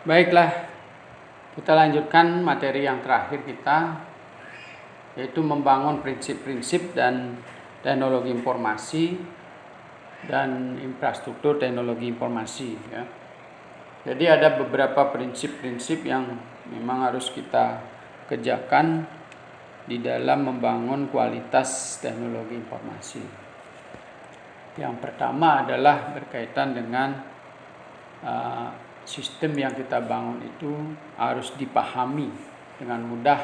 Baiklah, kita lanjutkan materi yang terakhir kita, yaitu membangun prinsip-prinsip dan teknologi informasi dan infrastruktur teknologi informasi. Ya. Jadi ada beberapa prinsip-prinsip yang memang harus kita kerjakan di dalam membangun kualitas teknologi informasi. Yang pertama adalah berkaitan dengan sistem yang kita bangun itu harus dipahami dengan mudah,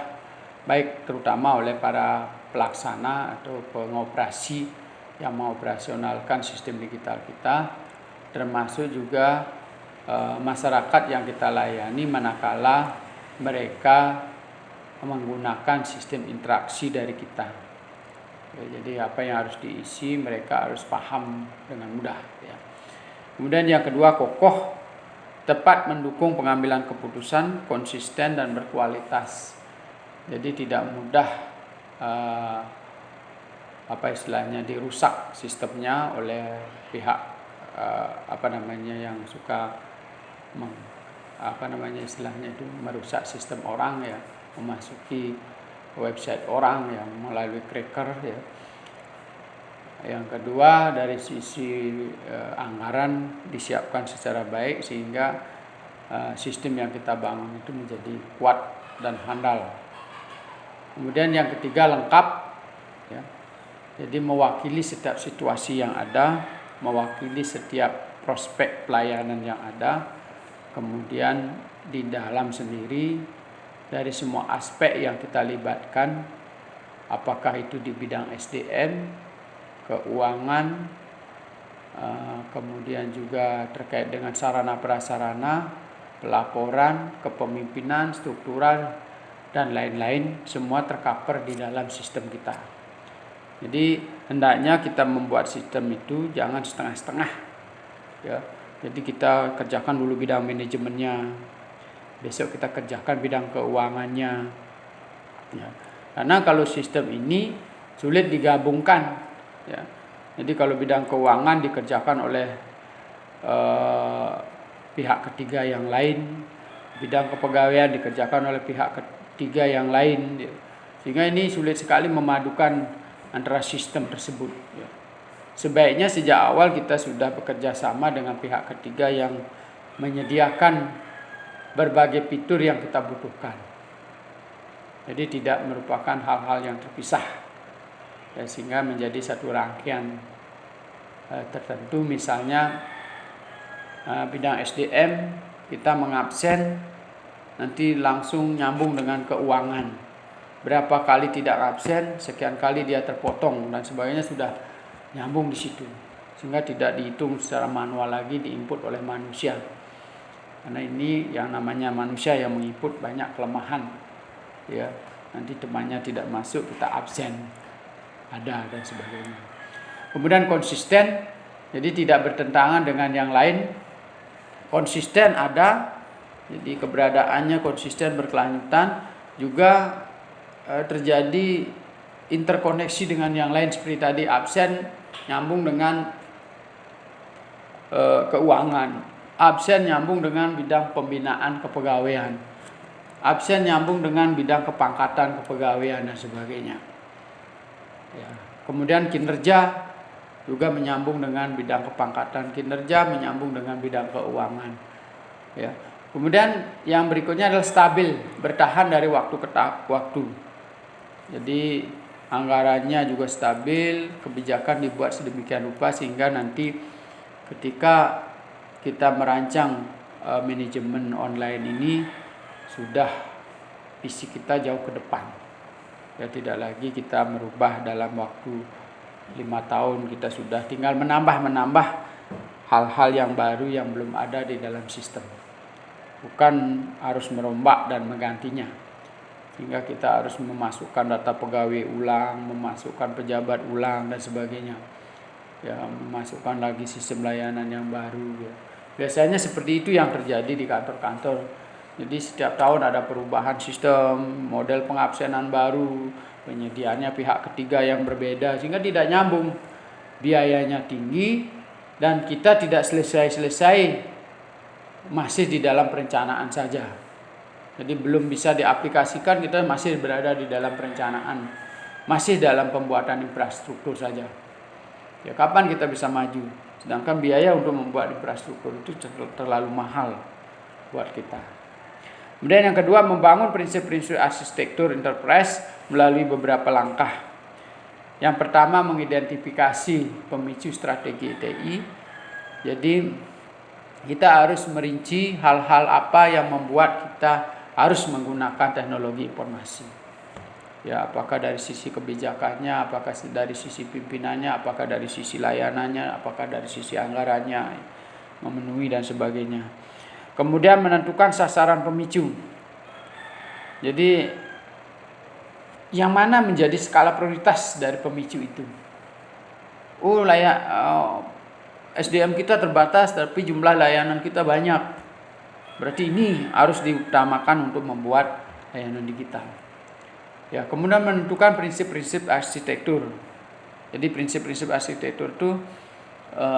baik terutama oleh para pelaksana atau pengoperasi yang mengoperasionalkan sistem digital kita, termasuk juga masyarakat yang kita layani manakala mereka menggunakan sistem interaksi dari kita. Jadi apa yang harus diisi mereka harus paham dengan mudah. Ya. Kemudian yang kedua, kokoh, tepat mendukung pengambilan keputusan, konsisten dan berkualitas. Jadi tidak mudah dirusak sistemnya oleh pihak yang suka merusak sistem orang, ya, memasuki website orang yang melalui cracker, ya. Yang kedua, dari sisi anggaran disiapkan secara baik sehingga sistem yang kita bangun itu menjadi kuat dan handal. Kemudian yang ketiga, lengkap, ya. Jadi mewakili setiap situasi yang ada, mewakili setiap prospek pelayanan yang ada. Kemudian di dalam sendiri dari semua aspek yang kita libatkan, apakah itu di bidang SDM, keuangan, kemudian juga terkait dengan sarana prasarana, pelaporan, kepemimpinan, struktural, dan lain-lain, semua tercover di dalam sistem kita. Jadi hendaknya kita membuat sistem itu jangan setengah-setengah, ya. Jadi kita kerjakan dulu bidang manajemennya, besok kita kerjakan bidang keuangannya, ya. Karena kalau sistem ini sulit digabungkan, ya. Jadi kalau bidang keuangan dikerjakan oleh pihak ketiga yang lain, bidang kepegawaian dikerjakan oleh pihak ketiga yang lain, ya. Sehingga ini sulit sekali memadukan antara sistem tersebut, ya. Sebaiknya sejak awal kita sudah bekerja sama dengan pihak ketiga yang menyediakan berbagai fitur yang kita butuhkan. Jadi tidak merupakan hal-hal yang terpisah, ya, sehingga menjadi satu rangkaian tertentu. Misalnya bidang SDM kita mengabsen, nanti langsung nyambung dengan keuangan. Berapa kali tidak absen, sekian kali dia terpotong dan sebagainya, sudah nyambung di situ, sehingga tidak dihitung secara manual lagi, diinput oleh manusia. Karena ini yang namanya manusia yang menginput banyak kelemahan, ya. Nanti temannya tidak masuk, kita absen, ada, dan sebagainya. Kemudian konsisten, jadi tidak bertentangan dengan yang lain. Konsisten ada, jadi keberadaannya konsisten berkelanjutan, juga terjadi interkoneksi dengan yang lain, seperti tadi absen nyambung dengan keuangan, absen nyambung dengan bidang pembinaan kepegawaian, absen nyambung dengan bidang kepangkatan kepegawaian dan sebagainya, ya. Kemudian kinerja juga menyambung dengan bidang kepangkatan, kinerja menyambung dengan bidang keuangan, ya. Kemudian yang berikutnya adalah stabil, bertahan dari waktu ke waktu. Jadi anggarannya juga stabil, kebijakan dibuat sedemikian rupa sehingga nanti ketika kita merancang manajemen online ini sudah visi kita jauh ke depan. Ya, tidak lagi kita merubah dalam waktu 5 tahun, kita sudah tinggal menambah hal-hal yang baru yang belum ada di dalam sistem. Bukan harus merombak dan menggantinya. Sehingga kita harus memasukkan data pegawai ulang, memasukkan pejabat ulang dan sebagainya, ya, memasukkan lagi sistem layanan yang baru, ya. Biasanya seperti itu yang terjadi di kantor-kantor. Jadi setiap tahun ada perubahan sistem, model pengabsenan baru, penyediaannya pihak ketiga yang berbeda, sehingga tidak nyambung, biayanya tinggi dan kita tidak selesai-selesai masih di dalam perencanaan saja. Jadi belum bisa diaplikasikan, kita masih berada di dalam perencanaan, masih dalam pembuatan infrastruktur saja. Ya kapan kita bisa maju? Sedangkan biaya untuk membuat infrastruktur itu terlalu mahal buat kita. Kemudian yang kedua, membangun prinsip-prinsip arsitektur enterprise melalui beberapa langkah. Yang pertama, mengidentifikasi pemicu strategi TI. Jadi kita harus merinci hal-hal apa yang membuat kita harus menggunakan teknologi informasi. Ya, apakah dari sisi kebijakannya, apakah dari sisi pimpinannya, apakah dari sisi layanannya, apakah dari sisi anggarannya, memenuhi dan sebagainya. Kemudian menentukan sasaran pemicu. Jadi yang mana menjadi skala prioritas dari pemicu itu? SDM kita terbatas tapi jumlah layanan kita banyak. Berarti ini harus diutamakan untuk membuat layanan digital. Ya, kemudian menentukan prinsip-prinsip arsitektur. Jadi prinsip-prinsip arsitektur itu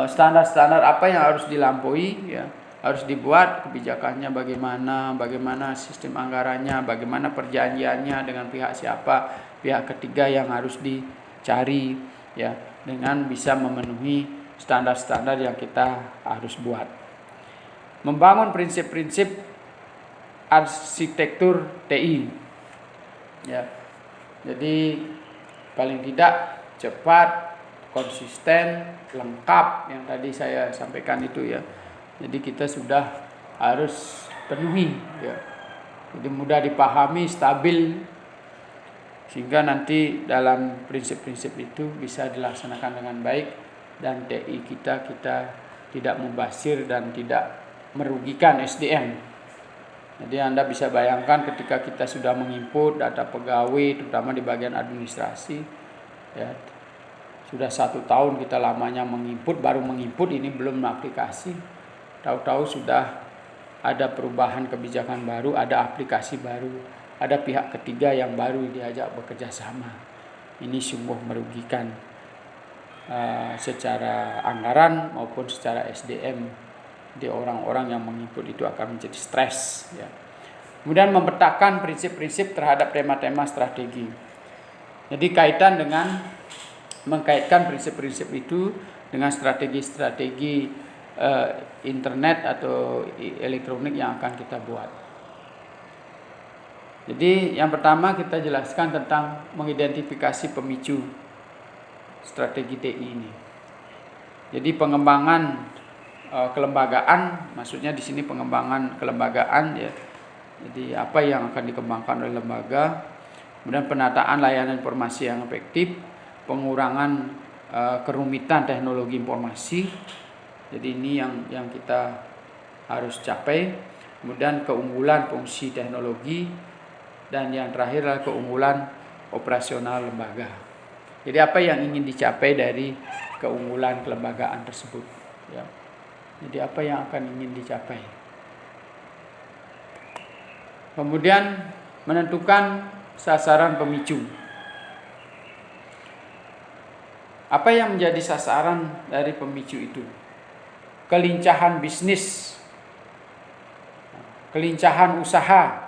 standar-standar apa yang harus dilampaui, ya, harus dibuat kebijakannya bagaimana sistem anggarannya, bagaimana perjanjiannya dengan pihak siapa, pihak ketiga yang harus dicari, ya, dengan bisa memenuhi standar-standar yang kita harus buat. Membangun prinsip-prinsip arsitektur TI. Ya. Jadi paling tidak cepat, konsisten, lengkap yang tadi saya sampaikan itu ya. Jadi kita sudah harus penuhi ya. Jadi mudah dipahami, stabil, sehingga nanti dalam prinsip-prinsip itu bisa dilaksanakan dengan baik dan TI kita tidak membasir dan tidak merugikan SDM. Jadi Anda bisa bayangkan ketika kita sudah menginput data pegawai, terutama di bagian administrasi, ya, sudah 1 tahun kita lamanya menginput, baru menginput, ini belum aplikasi. Tahu-tahu sudah ada perubahan kebijakan baru, ada aplikasi baru, ada pihak ketiga yang baru diajak bekerja sama. Ini sungguh merugikan secara anggaran maupun secara SDM. Di orang-orang yang menginput itu akan menjadi stres. Ya. Kemudian memetakan prinsip-prinsip terhadap tema-tema strategi. Jadi mengkaitkan prinsip-prinsip itu dengan strategi-strategi internet atau elektronik yang akan kita buat. Jadi yang pertama kita jelaskan tentang mengidentifikasi pemicu strategi TI ini. Jadi pengembangan kelembagaan, maksudnya di sini pengembangan kelembagaan ya. Jadi apa yang akan dikembangkan oleh lembaga, kemudian penataan layanan informasi yang efektif, pengurangan kerumitan teknologi informasi. Jadi ini yang kita harus capai. Kemudian keunggulan fungsi teknologi dan yang terakhir adalah keunggulan operasional lembaga. Jadi apa yang ingin dicapai dari keunggulan kelembagaan tersebut? Ya. Jadi apa yang akan ingin dicapai? Kemudian menentukan sasaran pemicu. Apa yang menjadi sasaran dari pemicu itu? Kelincahan bisnis, kelincahan usaha,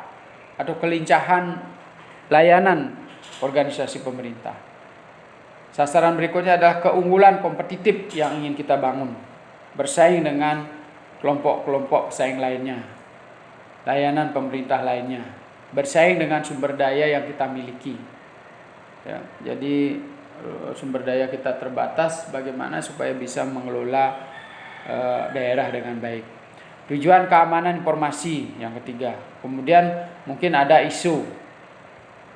atau kelincahan layanan organisasi pemerintah. Sasaran berikutnya adalah keunggulan kompetitif yang ingin kita bangun, bersaing dengan kelompok-kelompok pesaing lainnya, layanan pemerintah lainnya, bersaing dengan sumber daya yang kita miliki. Ya, jadi sumber daya kita terbatas, bagaimana supaya bisa mengelola daerah dengan baik. Tujuan keamanan informasi yang ketiga. Kemudian mungkin ada isu,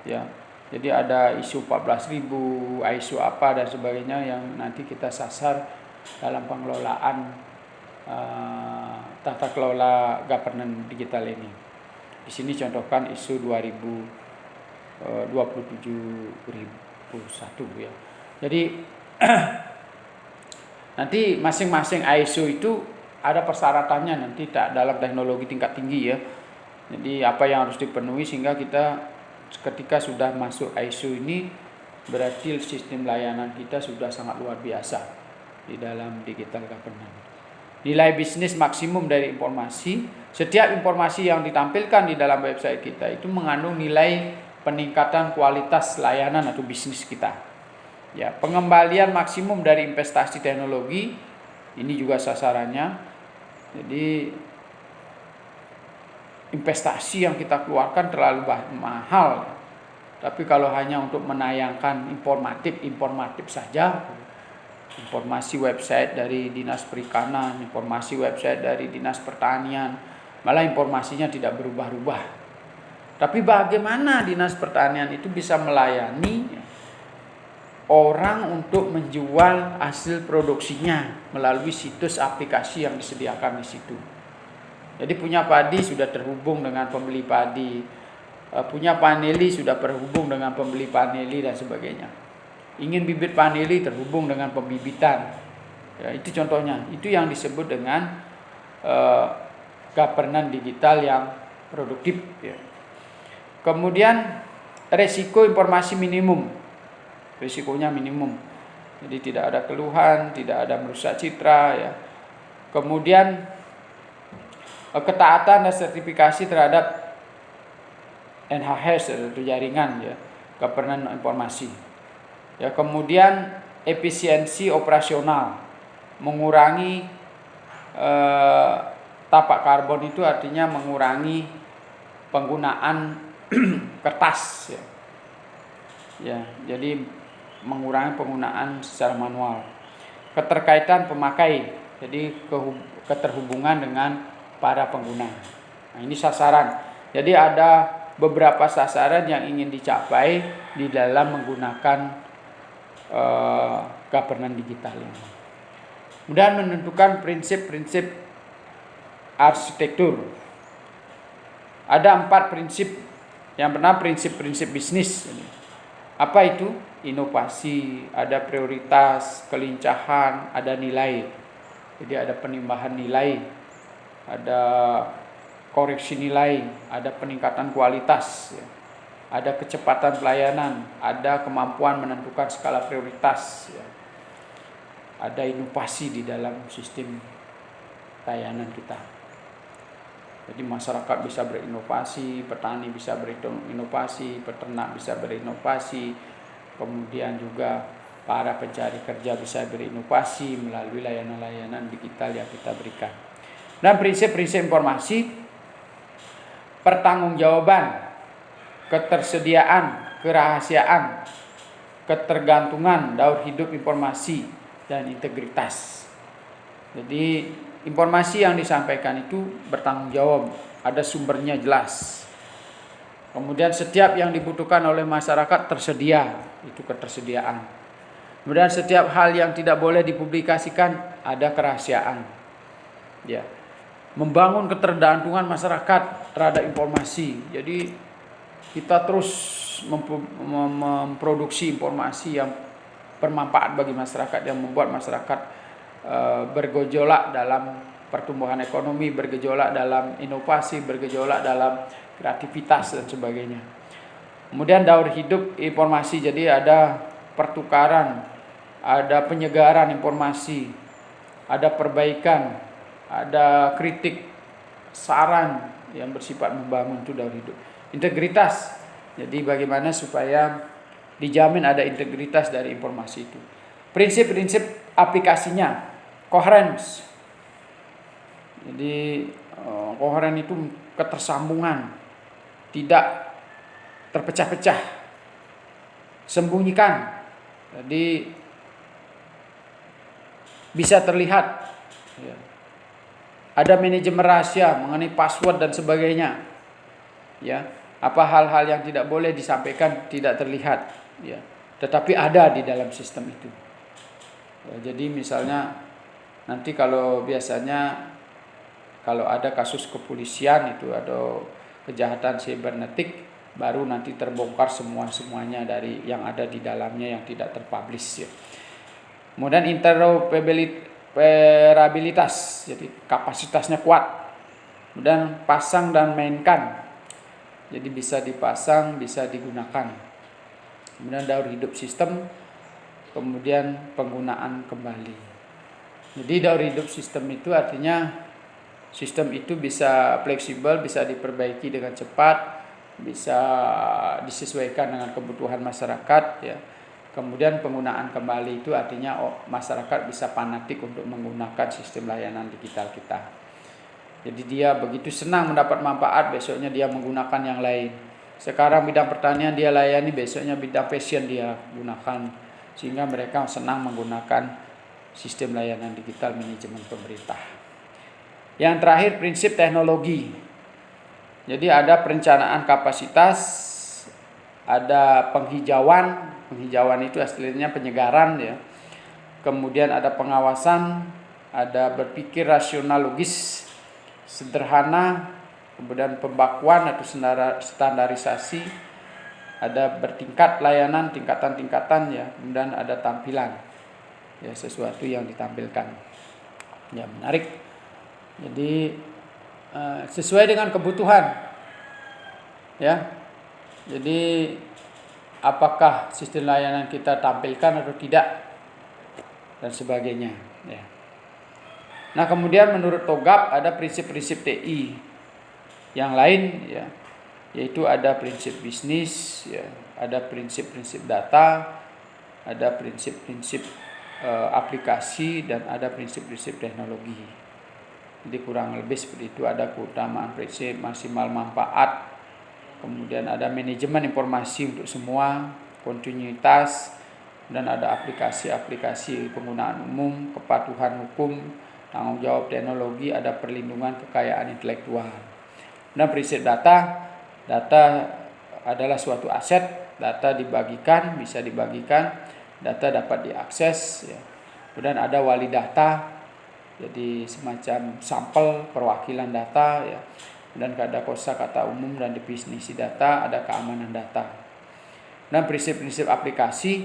ya. Jadi ada isu 14.000, isu apa dan sebagainya yang nanti kita sasar dalam pengelolaan tata kelola governance digital ini. Di sini contohkan isu 2027.001 ya. Jadi nanti masing-masing ISO itu ada persyaratannya nanti dalam teknologi tingkat tinggi ya. Jadi apa yang harus dipenuhi sehingga kita ketika sudah masuk ISO ini berarti sistem layanan kita sudah sangat luar biasa di dalam digital governance. nilai bisnis maksimum dari informasi. Setiap informasi yang ditampilkan di dalam website kita itu mengandung nilai peningkatan kualitas layanan atau bisnis kita. Ya, pengembalian maksimum dari investasi teknologi ini juga sasarannya. Jadi investasi yang kita keluarkan terlalu mahal. Tapi kalau hanya untuk menayangkan informatif saja, informasi website dari Dinas Perikanan, informasi website dari Dinas Pertanian, malah informasinya tidak berubah-ubah. Tapi bagaimana Dinas Pertanian itu bisa melayani orang untuk menjual hasil produksinya melalui situs aplikasi yang disediakan di situ. Jadi punya padi sudah terhubung dengan pembeli padi, punya paneli sudah terhubung dengan pembeli paneli dan sebagainya. Ingin bibit paneli terhubung dengan pembibitan. Ya, itu contohnya. Itu yang disebut dengan governance digital yang produktif. Ya. Kemudian resiko informasi minimum. Risikonya minimum. Jadi tidak ada keluhan, tidak ada merusak citra. Ya. Kemudian ketaatan dan sertifikasi terhadap NHS atau jaringan, ya, governance informasi. Ya, kemudian efisiensi operasional, mengurangi tapak karbon itu artinya mengurangi penggunaan kertas. Ya. Ya, jadi mengurangi penggunaan secara manual. Keterkaitan pemakai, jadi keterhubungan dengan para pengguna. Nah, ini sasaran. Jadi ada beberapa sasaran yang ingin dicapai di dalam menggunakan governance digital ini. Kemudian menentukan prinsip-prinsip arsitektur. Ada 4 prinsip. Yang pertama prinsip-prinsip bisnis. Apa itu? Inovasi, ada prioritas, kelincahan, ada nilai. Jadi ada penimbangan nilai, ada koreksi nilai, ada peningkatan kualitas, ya. Ada kecepatan pelayanan, ada kemampuan menentukan skala prioritas, ya. Ada inovasi di dalam sistem layanan kita. Jadi masyarakat bisa berinovasi, petani bisa berinovasi, peternak bisa berinovasi, kemudian juga para pencari kerja bisa berinovasi melalui layanan-layanan digital yang kita berikan. Dan prinsip-prinsip informasi, pertanggungjawaban, ketersediaan, kerahasiaan, ketergantungan, daur hidup informasi, dan integritas. Jadi informasi yang disampaikan itu bertanggung jawab, ada sumbernya jelas. Kemudian setiap yang dibutuhkan oleh masyarakat tersedia, itu ketersediaan. Kemudian setiap hal yang tidak boleh dipublikasikan, ada kerahasiaan. Ya. Membangun ketergantungan masyarakat terhadap informasi. Jadi kita terus memproduksi informasi yang bermanfaat bagi masyarakat, yang membuat masyarakat bergejolak dalam pertumbuhan ekonomi, bergejolak dalam inovasi, bergejolak dalam kreativitas dan sebagainya. Kemudian daur hidup informasi, jadi ada pertukaran, ada penyegaran informasi, ada perbaikan, ada kritik, saran yang bersifat membangun, itu daur hidup. Integritas, jadi bagaimana supaya dijamin ada integritas dari informasi itu. Prinsip-prinsip aplikasinya, coherence. Jadi koheren itu ketersambungan, tidak terpecah-pecah, sembunyikan. Jadi bisa terlihat. Ya. Ada manajemen rahasia mengenai password dan sebagainya. Ya, apa hal-hal yang tidak boleh disampaikan tidak terlihat. Ya, tetapi ada di dalam sistem itu. Ya, jadi misalnya nanti kalau biasanya kalau ada kasus kepolisian itu ada kejahatan sibernetik, baru nanti terbongkar semuanya dari yang ada di dalamnya yang tidak terpublish. Ya. Kemudian interoperabilitas, jadi kapasitasnya kuat. Kemudian pasang dan mainkan, jadi bisa dipasang, bisa digunakan. Kemudian daur hidup sistem, kemudian penggunaan kembali. Jadi daur hidup sistem itu artinya sistem itu bisa fleksibel, bisa diperbaiki dengan cepat, bisa disesuaikan dengan kebutuhan masyarakat ya. Kemudian penggunaan kembali itu artinya masyarakat bisa fanatik untuk menggunakan sistem layanan digital kita. Jadi dia begitu senang mendapat manfaat, besoknya dia menggunakan yang lain. Sekarang bidang pertanian dia layani, besoknya bidang fashion dia gunakan. Sehingga mereka senang menggunakan sistem layanan digital manajemen pemerintah. Yang terakhir, prinsip teknologi. Jadi ada perencanaan kapasitas, ada penghijauan. Penghijauan itu aslinya penyegaran ya. Kemudian ada pengawasan, ada berpikir rasional logis, sederhana, kemudian pembakuan atau standarisasi, ada bertingkat layanan, tingkatan-tingkatan ya, kemudian ada tampilan. Ya, sesuatu yang ditampilkan. Ya, menarik. Jadi sesuai dengan kebutuhan. Ya. Jadi apakah sistem layanan kita tampilkan atau tidak dan sebagainya ya. Nah, kemudian menurut TOGAP ada prinsip-prinsip TI yang lain ya, yaitu ada prinsip bisnis ya, ada prinsip-prinsip data, ada prinsip-prinsip aplikasi, dan ada prinsip-prinsip teknologi. Jadi kurang lebih seperti itu. Ada keutamaan prinsip maksimal manfaat, kemudian ada manajemen informasi untuk semua, kontinuitas, dan ada aplikasi-aplikasi penggunaan umum, kepatuhan hukum, tanggung jawab teknologi, ada perlindungan kekayaan intelektual. Dan prinsip data adalah suatu aset, data dibagikan, bisa dibagikan, data dapat diakses ya. Kemudian ada wali data, jadi semacam sampel perwakilan data ya. Dan ada kosakata umum dan definisi data, ada keamanan data. Dan prinsip-prinsip aplikasi,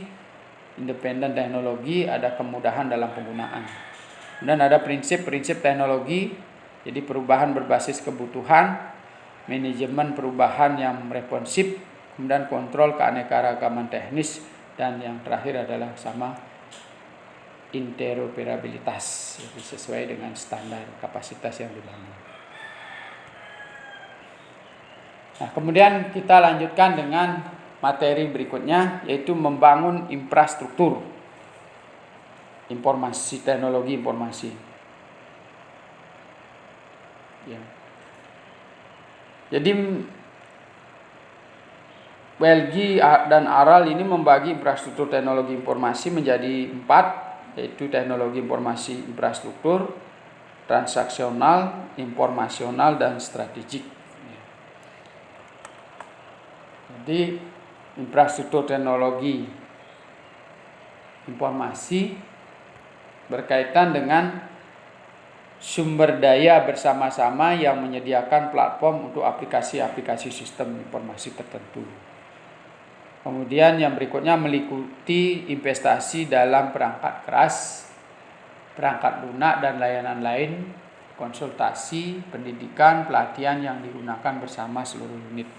independen teknologi, ada kemudahan dalam penggunaan. Dan ada prinsip-prinsip teknologi, jadi perubahan berbasis kebutuhan, manajemen perubahan yang responsif, kemudian kontrol keanekaragaman teknis, dan yang terakhir adalah sama interoperabilitas, jadi sesuai dengan standar kapasitas yang dibangun. Nah, kemudian kita lanjutkan dengan materi berikutnya, yaitu membangun infrastruktur informasi, teknologi informasi. Ya. Jadi WLG dan ARAL ini membagi infrastruktur teknologi informasi menjadi 4, yaitu teknologi informasi infrastruktur, transaksional, informasional, dan strategik. Jadi infrastruktur teknologi informasi berkaitan dengan sumber daya bersama-sama yang menyediakan platform untuk aplikasi-aplikasi sistem informasi tertentu. Kemudian yang berikutnya meliputi investasi dalam perangkat keras, perangkat lunak, dan layanan lain, konsultasi, pendidikan, pelatihan yang digunakan bersama seluruh unit.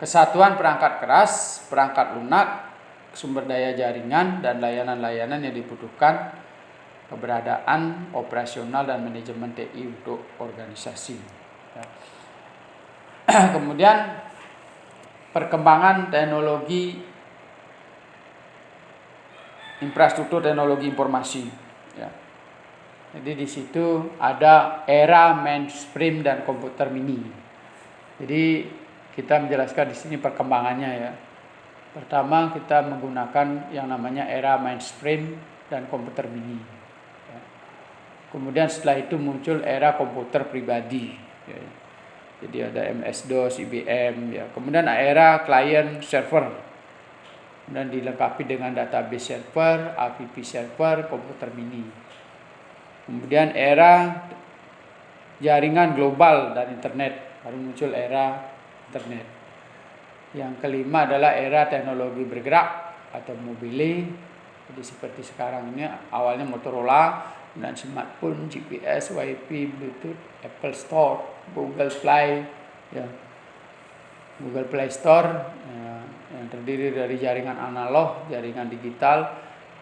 Kesatuan perangkat keras, perangkat lunak, sumber daya jaringan, dan layanan-layanan yang dibutuhkan, keberadaan operasional dan manajemen TI untuk organisasi. Kemudian perkembangan teknologi infrastruktur teknologi informasi. Ya. Jadi di situ ada era mainframe dan komputer mini. Jadi kita menjelaskan di sini perkembangannya ya. Pertama kita menggunakan yang namanya era mainframe dan komputer mini. Ya. Kemudian setelah itu muncul era komputer pribadi. Ya. Jadi ada MS-DOS, IBM. Ya. Kemudian era client server. Dan dilengkapi dengan database server, APP server, komputer mini. Kemudian era jaringan global dan internet. Baru muncul era internet. Yang kelima adalah era teknologi bergerak atau mobile. Jadi seperti sekarang ini awalnya Motorola dan smartphone, GPS, Wi-Fi, Bluetooth, Apple Store, Google Play, ya. Google Play Store yang terdiri dari jaringan analog, jaringan digital,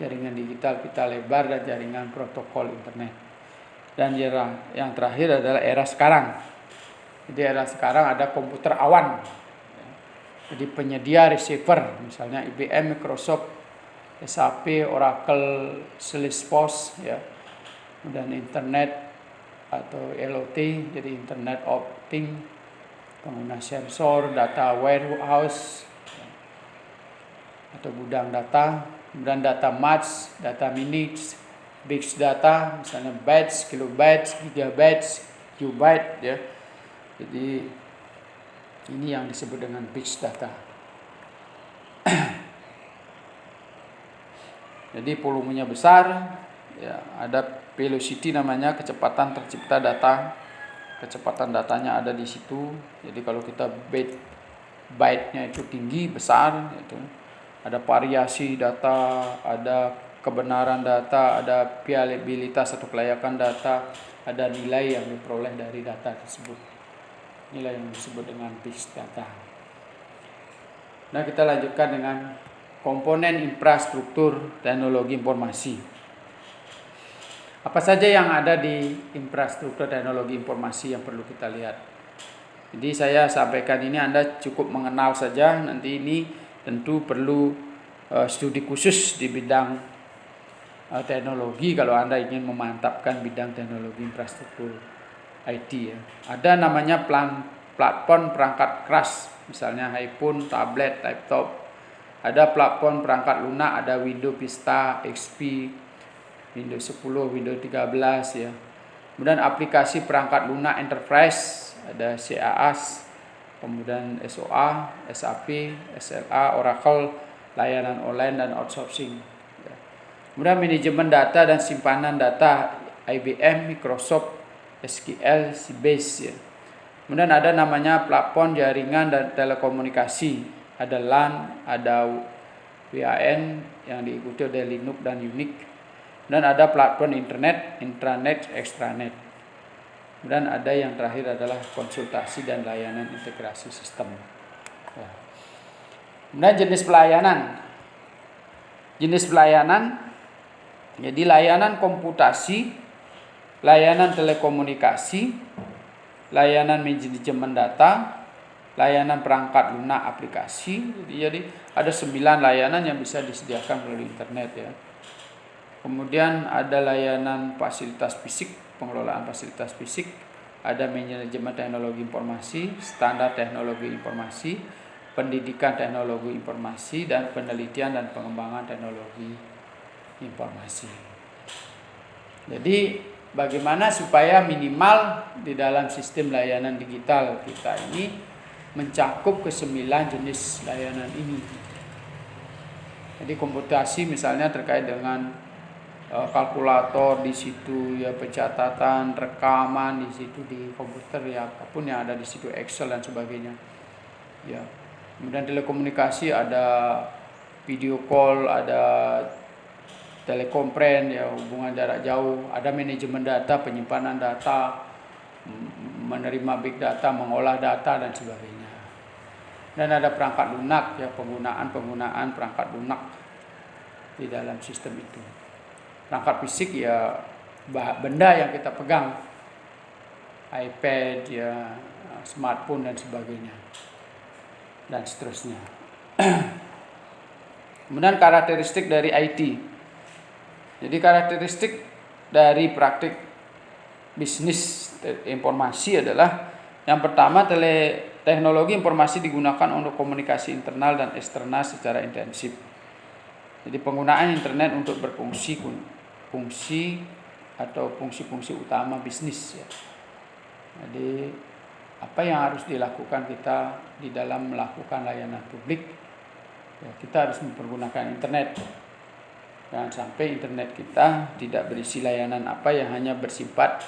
jaringan digital, pita lebar, dan jaringan protokol internet. Dan yang terakhir adalah era sekarang. Jadi era sekarang ada komputer awan. Jadi penyedia receiver, misalnya IBM, Microsoft, SAP, Oracle, Salesforce, ya. Dan internet atau IoT, jadi Internet of Things, pengguna sensor, data warehouse, atau gudang data, kemudian data mass, data minutes, big data, misalnya bytes, kilobytes, gigabytes, qbyte, ya. Jadi ini yang disebut dengan big data. Jadi volumenya besar, ya, ada velocity namanya, kecepatan tercipta data. Kecepatan datanya ada di situ. Jadi kalau kita byte-nya itu tinggi, besar, itu ada variasi data, ada kebenaran data, ada reliabilitas atau kelayakan data, ada nilai yang diperoleh dari data tersebut. Nilai yang disebut dengan big data. Nah, kita lanjutkan dengan komponen infrastruktur teknologi informasi. Apa saja yang ada di infrastruktur teknologi informasi yang perlu kita lihat? Jadi saya sampaikan ini, Anda cukup mengenal saja. Nanti ini tentu perlu studi khusus di bidang teknologi kalau Anda ingin memantapkan bidang teknologi infrastruktur IT, ya. Ada namanya platform perangkat keras, misalnya iPhone, tablet, laptop. Ada platform perangkat lunak, ada Windows Vista, XP, Windows 10, Windows 13, ya. Kemudian aplikasi perangkat lunak enterprise, ada CAAS, kemudian SOA, SAP, SLA, Oracle, layanan online dan outsourcing. Kemudian manajemen data dan simpanan data, IBM, Microsoft, SQL, Sybase, ya. Kemudian ada namanya platform jaringan dan telekomunikasi, ada LAN, ada WAN yang diikuti oleh Linux dan Unix. Dan ada platform internet, intranet, extranet. Dan ada yang terakhir adalah konsultasi dan layanan integrasi sistem. Ya. Kemudian jenis pelayanan. Jenis pelayanan, jadi layanan komputasi, layanan telekomunikasi, layanan manajemen data, layanan perangkat lunak aplikasi. Jadi ada 9 layanan yang bisa disediakan melalui internet, ya. Kemudian ada layanan fasilitas fisik, pengelolaan fasilitas fisik, ada manajemen teknologi informasi, standar teknologi informasi, pendidikan teknologi informasi, dan penelitian dan pengembangan teknologi informasi. Jadi bagaimana supaya minimal di dalam sistem layanan digital kita ini mencakup ke-9 jenis layanan ini. Jadi komputasi misalnya terkait dengan kalkulator di situ, ya, pencatatan, rekaman di situ di komputer, ya, apapun yang ada di situ, Excel dan sebagainya. Ya. Kemudian telekomunikasi ada video call, ada telekonferensi, ya, hubungan jarak jauh, ada manajemen data, penyimpanan data, menerima big data, mengolah data dan sebagainya. Dan ada perangkat lunak, ya, penggunaan perangkat lunak di dalam sistem itu. Perangkat fisik, ya, benda yang kita pegang, iPad, ya, smartphone dan sebagainya, dan seterusnya. Kemudian karakteristik dari IT. Jadi karakteristik dari praktik bisnis informasi adalah yang pertama, teknologi informasi digunakan untuk komunikasi internal dan eksternal secara intensif. Jadi penggunaan internet untuk fungsi utama bisnis, ya. Jadi apa yang harus dilakukan kita di dalam melakukan layanan publik, ya, kita harus mempergunakan internet. Jangan sampai internet kita tidak berisi layanan apa yang hanya bersifat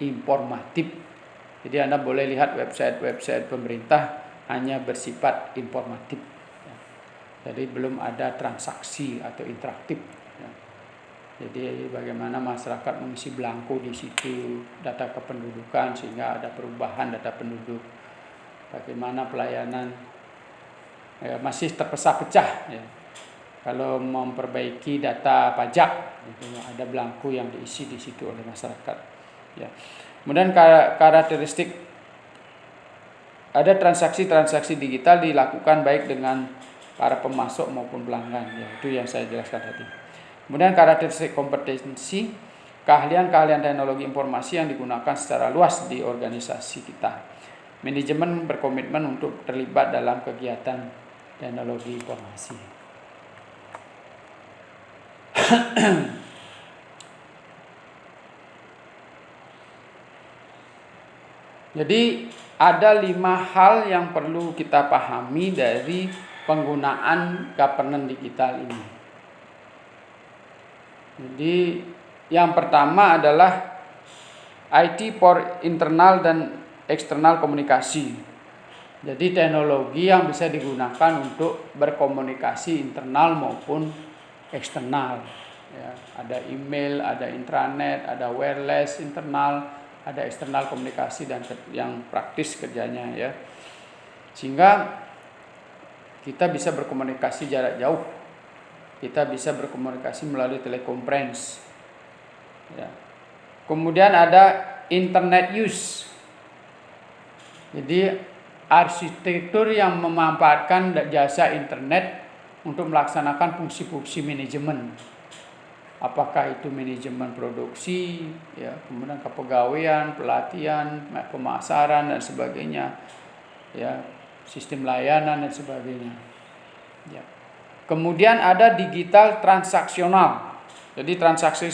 informatif. Jadi Anda boleh lihat website pemerintah hanya bersifat informatif, ya. Jadi belum ada transaksi atau interaktif, ya. Jadi bagaimana masyarakat mengisi belangko di situ, data kependudukan sehingga ada perubahan data penduduk. Bagaimana pelayanan, ya, masih terpecah-pecah, ya. Kalau memperbaiki data pajak, itu ada belangko yang diisi di situ oleh masyarakat. Ya. Kemudian karakteristik ada transaksi-transaksi digital dilakukan baik dengan para pemasok maupun pelanggan. Ya, itu yang saya jelaskan tadi. Kemudian karakteristik kompetensi, keahlian-keahlian teknologi informasi yang digunakan secara luas di organisasi kita. Manajemen berkomitmen untuk terlibat dalam kegiatan teknologi informasi. Jadi ada 5 hal yang perlu kita pahami dari penggunaan governance digital ini. Jadi yang pertama adalah IT for internal dan eksternal komunikasi. Jadi teknologi yang bisa digunakan untuk berkomunikasi internal maupun eksternal. Ya, ada email, ada intranet, ada wireless internal, ada eksternal komunikasi dan yang praktis kerjanya ya. Sehingga kita bisa berkomunikasi jarak jauh. Kita bisa berkomunikasi melalui telekonferensi. Ya. Kemudian ada internet use. Jadi arsitektur yang memanfaatkan jasa internet untuk melaksanakan fungsi-fungsi manajemen. Apakah itu manajemen produksi, ya, kemudian kepegawaian, pelatihan, pemasaran dan sebagainya, ya, sistem layanan dan sebagainya. Ya. Kemudian ada digital transaksional. Jadi transaksi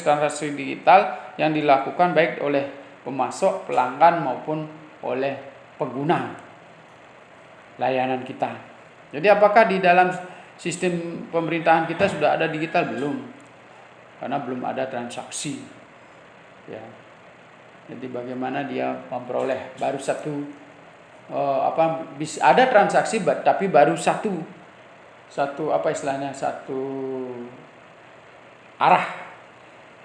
digital yang dilakukan baik oleh pemasok, pelanggan maupun oleh pengguna layanan kita. Jadi apakah di dalam sistem pemerintahan kita sudah ada digital? Belum, karena belum ada transaksi. Ya. Jadi bagaimana dia memperoleh baru ada transaksi tapi baru satu arah.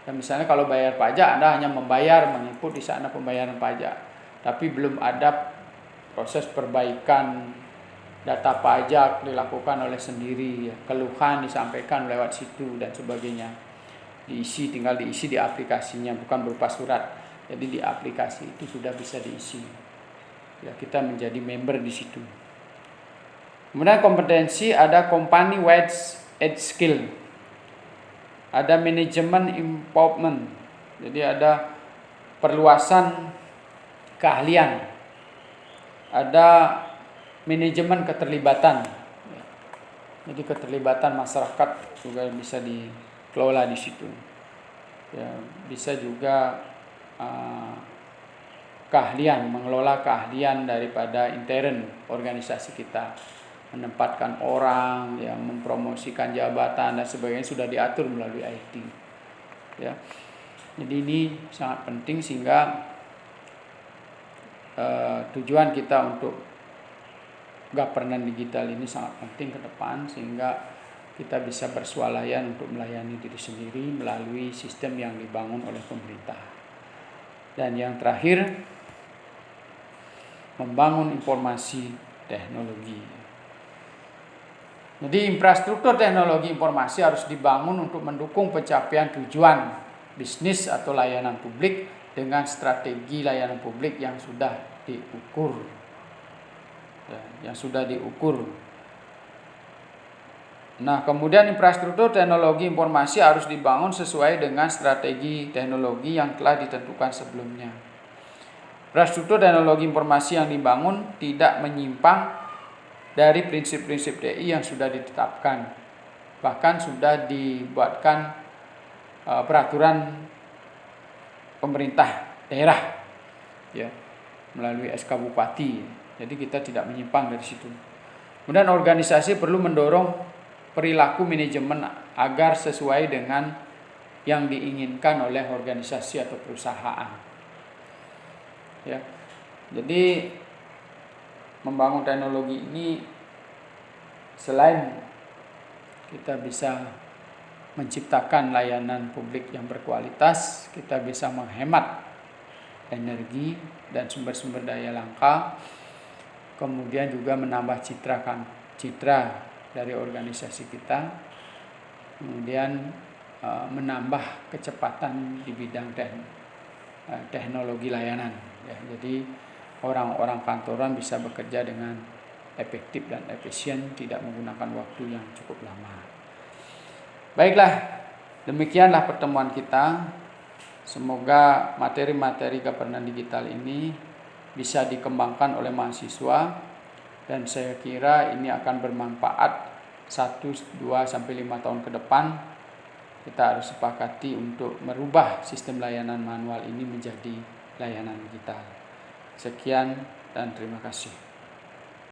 Dan misalnya kalau bayar pajak, Anda hanya menginput di sana pembayaran pajak, tapi belum ada proses perbaikan data pajak dilakukan oleh sendiri, ya. Keluhan disampaikan lewat situ dan sebagainya. Tinggal diisi di aplikasinya, bukan berupa surat. Jadi di aplikasi itu sudah bisa diisi. Ya, kita menjadi member di situ. Kemudian kompetensi, ada company wide skill. Ada manajemen empowerment. Jadi ada perluasan keahlian. Ada manajemen keterlibatan. Jadi keterlibatan masyarakat juga bisa dikelola di situ. Ya, bisa juga mengelola keahlian daripada intern organisasi kita, menempatkan orang, yang mempromosikan jabatan dan sebagainya sudah diatur melalui IT. Ya, jadi ini sangat penting sehingga tujuan kita untuk governance digital ini sangat penting ke depan, sehingga kita bisa bersualayan untuk melayani diri sendiri melalui sistem yang dibangun oleh pemerintah. Dan yang terakhir, membangun informasi teknologi. Jadi infrastruktur teknologi informasi harus dibangun untuk mendukung pencapaian tujuan bisnis atau layanan publik dengan strategi layanan publik yang sudah diukur. Nah, kemudian infrastruktur teknologi informasi harus dibangun sesuai dengan strategi teknologi yang telah ditentukan sebelumnya. Infrastruktur teknologi informasi yang dibangun tidak menyimpang dari prinsip-prinsip TI yang sudah ditetapkan. Bahkan sudah dibuatkan peraturan pemerintah daerah, ya, melalui SK Bupati. Jadi kita tidak menyimpang dari situ. Kemudian organisasi perlu mendorong perilaku manajemen agar sesuai dengan yang diinginkan oleh organisasi atau perusahaan. Ya. Jadi membangun teknologi ini selain kita bisa menciptakan layanan publik yang berkualitas, kita bisa menghemat energi dan sumber-sumber daya langka, kemudian juga menambah citra dari organisasi kita, kemudian menambah kecepatan di bidang teknologi layanan. Ya, jadi orang-orang kantoran bisa bekerja dengan efektif dan efisien, tidak menggunakan waktu yang cukup lama. Baiklah, demikianlah pertemuan kita. Semoga materi-materi governance digital ini bisa dikembangkan oleh mahasiswa, dan saya kira ini akan bermanfaat 1, 2, sampai 5 tahun ke depan. Kita harus sepakati untuk merubah sistem layanan manual ini menjadi layanan digital. Sekian dan terima kasih.